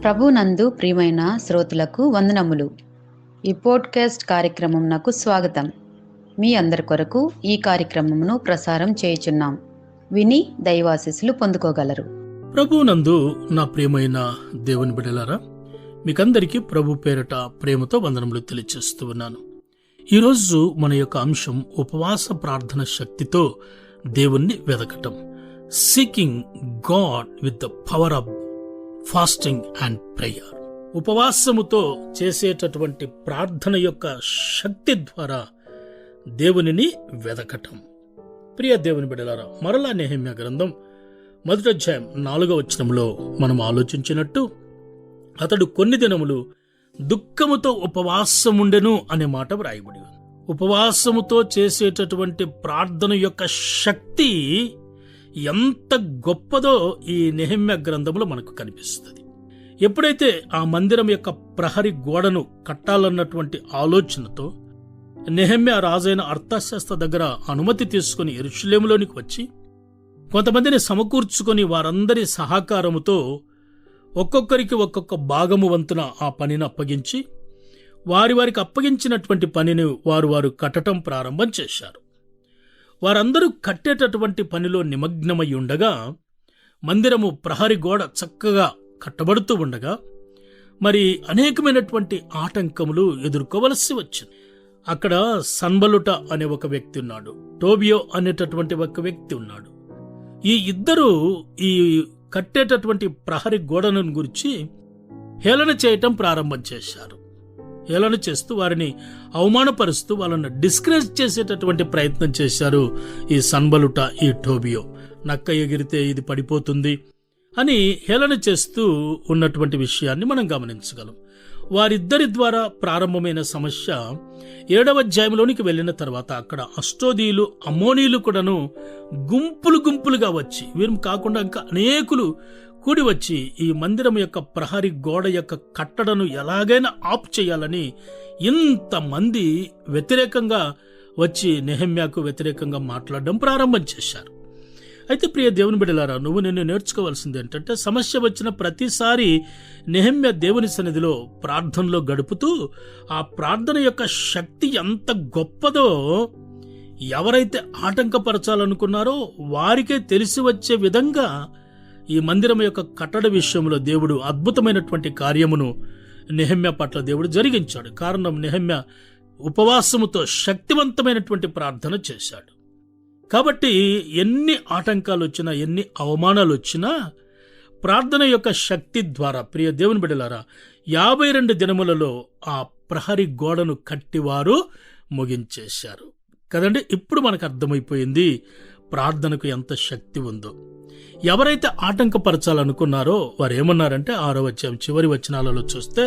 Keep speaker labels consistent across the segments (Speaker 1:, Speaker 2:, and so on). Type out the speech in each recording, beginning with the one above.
Speaker 1: ప్రభునందు ప్రియమైన శ్రోతలకు వందనములు. ఈ పోడ్కాస్ట్ కార్యక్రమం నాకు స్వాగతం. మీ అందరి కొరకు ఈ కార్యక్రమమును ప్రసారం చేయుచున్నాం. విని దైవాశీస్సులు పొందుకోగలరు.
Speaker 2: ప్రభునందు నా ప్రియమైన దేవుని బిడ్డలారా, మీకందరికీ ప్రభు పేరట ప్రేమతో వందనములు తెలియజేస్తూ ఉన్నాను. ఈరోజు మన యొక్క అంశం ఉపవాస ప్రార్థన శక్తితో దేవుణ్ణి వెదకటం. Seeking God with the power of fasting and prayer. ఉపవాసముతో చేసేటటువంటి ప్రార్థన యొక్క శక్తి ద్వారా దేవునిని వెదకటం. ప్రియ దేవుని బిడ్డలారా, మరలా నెహెమ్యా గ్రంథం 1వ అధ్యాయం 4వ వచనంలో మనం ఆలోచించినట్టు, అతడు కొన్ని దినములు దుఃఖముతో ఉపవాసముండెను అనే మాట వ్రాయబడి ఉంది. ఉపవాసముతో చేసేటటువంటి ప్రార్థన యొక్క శక్తి ఎంత గొప్పదో ఈ నెహెమ్యా గ్రంథంలో మనకు కనిపిస్తుంది. ఎప్పుడైతే ఆ మందిరం యొక్క ప్రహరీ గోడను కట్టాలన్నటువంటి ఆలోచనతో నెహెమ్యా రాజైన అర్తషస్త దగ్గర అనుమతి తీసుకుని యెరూషలేములోనికి వచ్చి కొంతమందిని సమకూర్చుకొని వారందరి సహకారముతో ఒక్కొక్కరికి ఒక్కొక్క భాగము వంతున ఆ పనిని అప్పగించి వారికి అప్పగించినటువంటి పనిని వారు కట్టడం ప్రారంభం చేశారు. వారందరూ కట్టేటటువంటి పనిలో నిమగ్నమై ఉండగా మందిరము ప్రహరీ గోడ చక్కగా కట్టబడుతూ ఉండగా మరి అనేకమైనటువంటి ఆటంకములు ఎదుర్కోవలసి వచ్చింది. అక్కడ సన్బలుట అనే ఒక వ్యక్తి ఉన్నాడు, టోబియో అనేటటువంటి ఒక వ్యక్తి ఉన్నాడు. ఈ ఇద్దరు ఈ కట్టేటటువంటి ప్రహరీ గోడను గురించి హేళన చేయటం ప్రారంభం చేశారు. హేళన చేస్తూ వారిని అవమానపరుస్తూ వాళ్ళని డిస్కరేజ్ చేసేటటువంటి ప్రయత్నం చేశారు ఈ సన్బలుట, ఈ టోబియో. నక్క ఎగిరితే ఇది పడిపోతుంది అని హేళన చేస్తూ ఉన్నటువంటి విషయాన్ని మనం గమనించగలం. వారిద్దరి ద్వారా ప్రారంభమైన సమస్య 7వ అధ్యాయంలోనికి వెళ్ళిన తర్వాత అక్కడ అష్టోదీయులు, అమ్మోనీయులు కూడాను గుంపులుగా వచ్చి, వీరు కాకుండా ఇంకా అనేకులు కూడి వచ్చి ఈ మందిరం యొక్క ప్రహరీ గోడ యొక్క కట్టడను ఎలాగైనా ఆప్ చేయాలని ఇంతమంది వ్యతిరేకంగా వచ్చి నెహెమ్యాకు వ్యతిరేకంగా మాట్లాడడం ప్రారంభం చేశారు. అయితే ప్రియ దేవుని బిడ్డలారా, నేను నేర్చుకోవాల్సింది ఏంటంటే, సమస్య వచ్చిన ప్రతిసారి నెహెమ్యా దేవుని సన్నిధిలో ప్రార్థనలో గడుపుతూ ఆ ప్రార్థన యొక్క శక్తి ఎంత గొప్పదో ఎవరైతే ఆటంకపరచాలనుకున్నారో వారికే తెలిసి వచ్చే విధంగా ఈ మందిరం యొక్క కట్టడ విషయంలో దేవుడు అద్భుతమైనటువంటి కార్యమును నెహెమ్యా పట్ల దేవుడు జరిగించాడు. కారణం, నెహెమ్యా ఉపవాసముతో శక్తివంతమైనటువంటి ప్రార్థన చేశాడు. కాబట్టి ఎన్ని ఆటంకాలు వచ్చినా, ఎన్ని అవమానాలు వచ్చినా ప్రార్థన యొక్క శక్తి ద్వారా ప్రియ దేవుని బిడ్డలారా 52 దినములలో ఆ ప్రహరీ గోడను కట్టివారు ముగించేశారు కదండి. ఇప్పుడు మనకు అర్థమైపోయింది ప్రార్థనకు ఎంత శక్తి ఉందో. ఎవరైతే ఆటంకపరచాలనుకున్నారో వారు ఏమన్నారంటే 6వ అధ్యాయం చివరి వచనాలలో చూస్తే,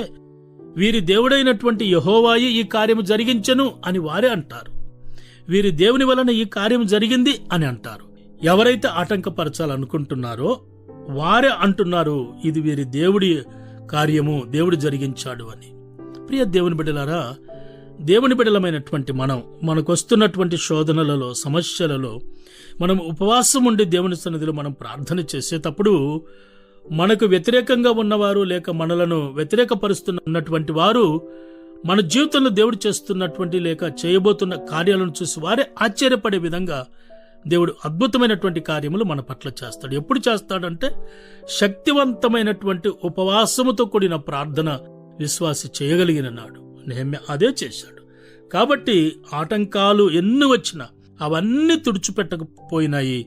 Speaker 2: వీరి దేవుడైనటువంటి యెహోవాయే ఈ కార్యము జరిగించెను అని వారే అంటారు. వీరి దేవుని వలన ఈ కార్యం జరిగింది అని అంటారు. ఎవరైతే ఆటంకపరచాలనుకుంటున్నారో వారే అంటున్నారు ఇది వీరి దేవుడి కార్యము, దేవుడు జరిగించాడు అని. ప్రియ దేవుని బిడ్డలారా, దేవుని బిడ్డలమైనటువంటి మనకొస్తున్నటువంటి శోధనలలో, సమస్యలలో మనం ఉపవాసం ఉండి దేవుని సన్నిధిలో మనం ప్రార్థన చేసేటప్పుడు మనకు వ్యతిరేకంగా ఉన్నవారు లేక మనలను వ్యతిరేకపరుస్తున్నటువంటి వారు మన జీవితంలో దేవుడు చేస్తున్నటువంటి లేక చేయబోతున్న కార్యాలను చూసి వారే ఆశ్చర్యపడే విధంగా దేవుడు అద్భుతమైనటువంటి కార్యములు మన పట్ల చేస్తాడు. ఎప్పుడు చేస్తాడంటే, శక్తివంతమైనటువంటి ఉపవాసముతో కూడిన ప్రార్థన విశ్వాసి చేయగలిగిన నాడు. నెహెమ్యా అదే చేశాడు. కాబట్టి ఆటంకాలు ఎన్ని వచ్చినా అవన్నీ తుడిచిపెట్టకపోయినాయి.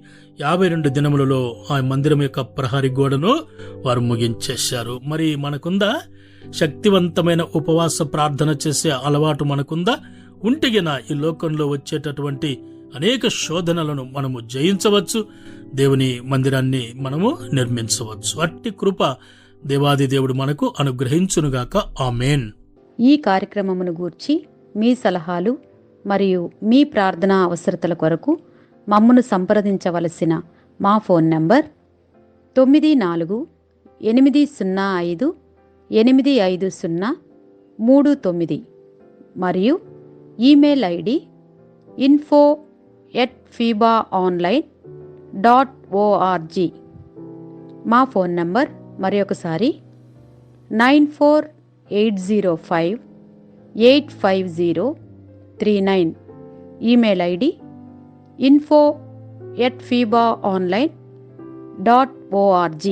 Speaker 2: 52 దినములలో ఆ మందిరం యొక్క ప్రహరీ గోడను వారు ముగించేశారు. మరి మనకుందా శక్తివంతమైన ఉపవాస ప్రార్థన చేసే అలవాటు? మనకుందా? ఉంటిగిన ఈ లోకంలో వచ్చేటటువంటి అనేక శోధనలను మనము జయించవచ్చు, దేవుని మందిరాన్ని మనము నిర్మించవచ్చు. అట్టి కృప దేవాది దేవుడు మనకు అనుగ్రహించునుగాక. ఆమేన్.
Speaker 1: ఈ కార్యక్రమమును గూర్చి మీ సలహాలు మరియు మీ ప్రార్థనా అవసరతల కొరకు మమ్మను సంప్రదించవలసిన మా ఫోన్ నంబర్ 9480585039 మరియు ఈమెయిల్ ఐడి info@fibaonline.org. మా ఫోన్ నంబర్ మరొకసారి 9480585039. Email ID info@fibaonline.org.